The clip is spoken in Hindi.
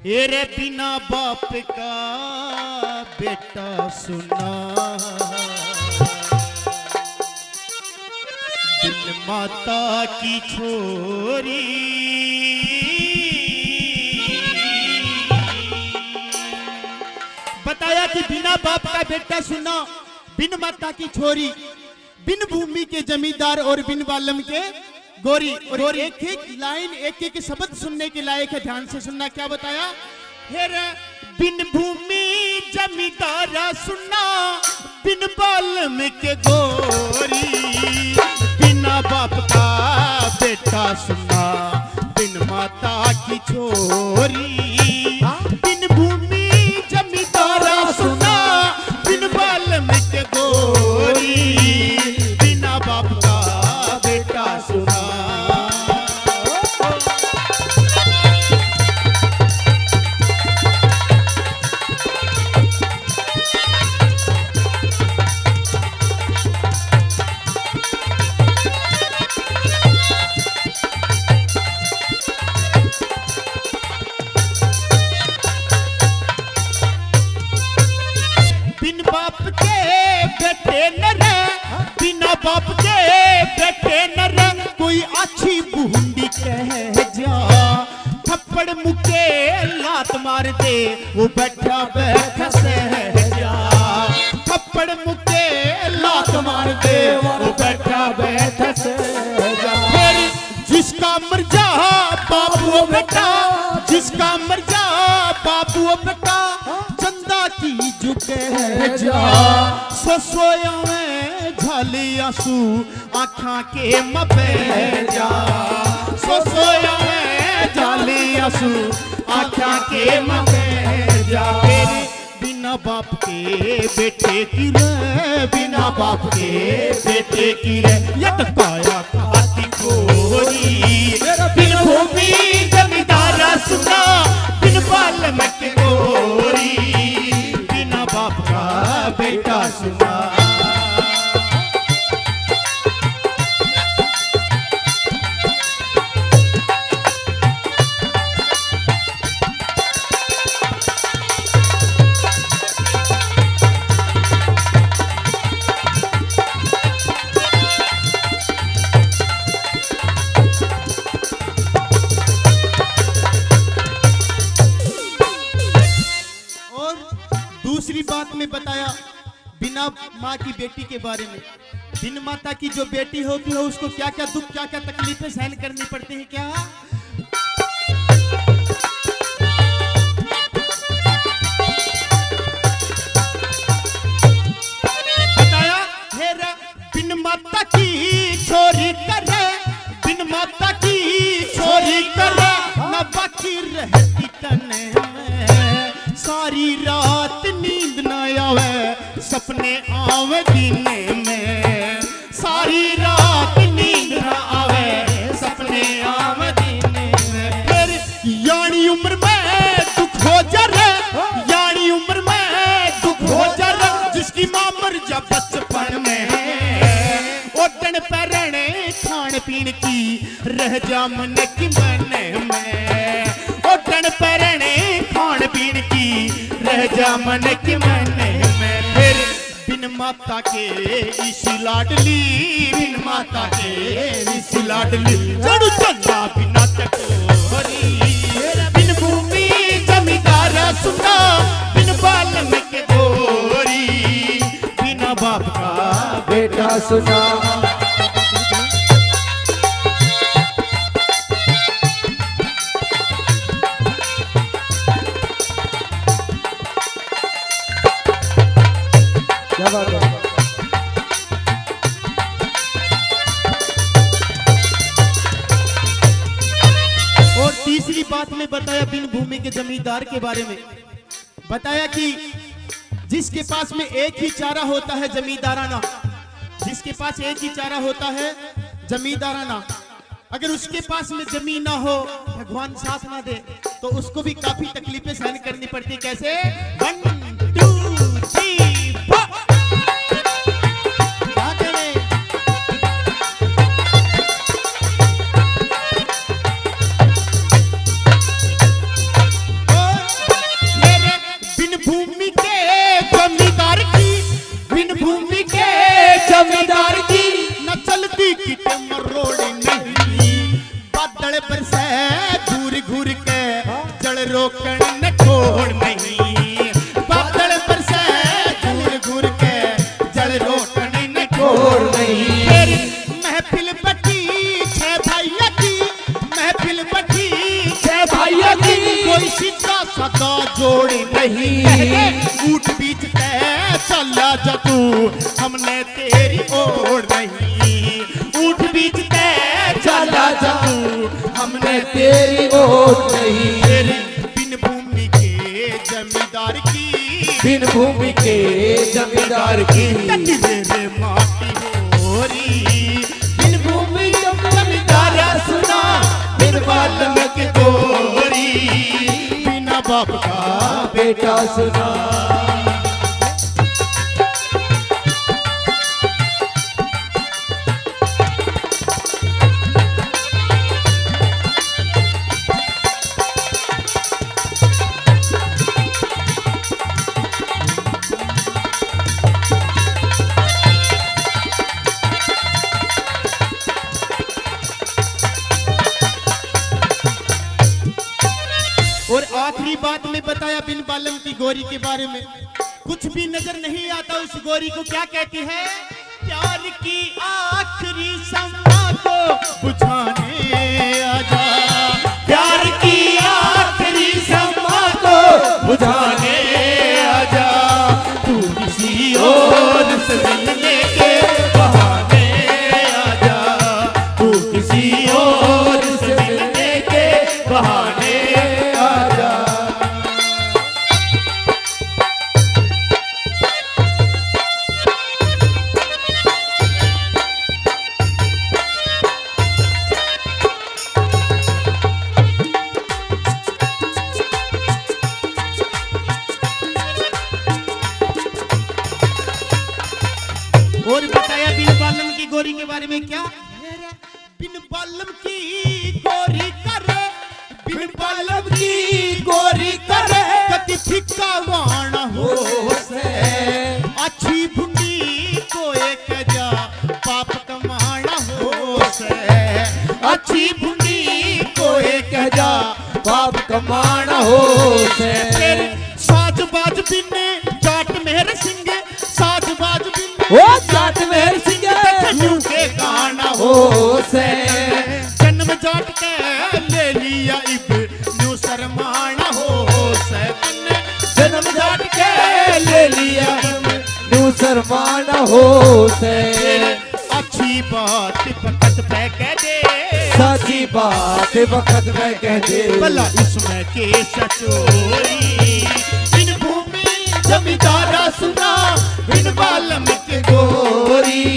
तेरे बिना बाप का बेटा सुना, बिन माता की छोरी। बताया कि बिना बाप का बेटा सुना, बिन माता की छोरी, बिन भूमि के जमींदार और बिन बालम के गोरी। और एक एक लाइन एक एक शब्द सुनने के लायक है, ध्यान से सुनना। क्या बताया? हेरा बिन भूमि जमींदार सुनना, बिन बालम के गोरी, बिना बाप का बेटा सुनना, बिन माता की छोरी। बिन भूमि जमींदार सुनना, बिन बालम के गोरी, बिना बाप का बेटा सुना। बिन बाप के बेटे न रहे, बिना बाप के बेटे न रहे, कोई अच्छी बूंदी कह जा, थप्पड़ मुके लात मार दे, वो बैठा बैठा सह जा। थप्पड़ मुके लात मार दे, वो बैठा बैठा सह जा। फिर जिसका मर जा बाबू बेटा, जिसका मर जा बाबू बेटा, चंदा की झुके जा। सोया में झाली आंसू आँखा के मपे जा, सोया में झाली आंसू आँखा के मपे जा। तेरे बिना बाप के बेटे की रे, बिना बाप के बेटे की रे, यत काया खाती गोरी। बिन भूमि जमींदार सुना, बिन बालम के गोरी, बिना बाप का बेटा सुना। दूसरी बात में बताया बिना माँ की बेटी के बारे में। बिन माता की जो बेटी होती है उसको क्या क्या दुख, क्या क्या तकलीफें सहन करनी पड़ती हैं। क्या बताया? हेरा बिन माता की छोरी करे, बिन माता की छोरी करे, न बाकी रहती तने में, सारी रात नींद न आवे, सपने आवे दीने में, सारी रात नींद न आवे, सपने आवे दीने में। फिर यानी उम्र में दुख हो जरे, यानी उम्र में दुख हो जरे, जिसकी माँ मर जा बचपन में, ओटन पैरने खान पीन की रह जा मन की मन में, ओटन पैरने खान पीन की रह जा मन के मन में। फिर बिन माता के इसी लाडली, बिन माता के इसी लाडली, जड़ू चंदा बिना चकोरी। बिन भूमि जमींदार सुना, बिन बालम के गोरी, बिना बाप का बेटा सुना। क्या बात है? और तीसरी बात में बताया बिन भूमि के जमींदार के बारे में। बताया कि जिसके पास में एक ही चारा होता है जमींदाराना, जिसके पास एक ही चारा होता है जमींदाराना, अगर उसके पास में जमीन ना हो, भगवान साथ ना दे, तो उसको भी काफी तकलीफें सहन करनी पड़ती। कैसे? 1 2 3 4 और जल रोकण न छोड़ नहीं, बादल पर से घूर घूर के जल रोकण न छोड़ नहीं। तेरी महफिल बटी छह भाइयों की, महफिल बटी छह भाइयों की, कोई सीधा सदा जोड़ नहीं। ऊट बीच तय चला जा तू, हमने तेरी ओर नहीं। ऊट बीच तय चला जा तू, हमने तेरी ओर नहीं। तेरी बिन भूमि के जमींदार की, बिन भूमि के जमींदार की, रे माटी होरी। बिन भूमि जमींदार सुना, बिन बालम के गोरी, बिना बाप का बेटा सुना। और आखिरी बात में बताया बिन बालम की गोरी के बारे में, कुछ भी नजर नहीं आता उस गोरी को क्या कहती है। प्यार की आखिरी समा को बुझाने आजा, प्यार की आखिरी समा को बुझाने आजा, तू किसी और से मिलने के बहाने आजा, तू किसी और से मिलने के बहाने। और बताया बिन बालम की गोरी के बारे में क्या। बिन बालम की गोरी करे, बिन बालम की गोरी करे, कति फिक्का वाण हो से, अच्छी भुंडी को एक जा पाप कमाना हो से, अच्छी भुंडी को एक जा पाप कमाना हो से। साज बाज बिन जाट मेहर सिंह, साज बाज बिन ओ जाट मेहर सिंह के गाना हो से, जन्म जाट के ले लिया इब न्यू शर्माना हो से, जन्म जाट के ले लिया न्यू शर्माना हो से। अच्छी बात वक्त पे कह दे, सच्ची बात वक्त में कह दे, भला इसमें के सचोरी। बिन भूमि जमींदारा सुना, बिन बालम के गोरी,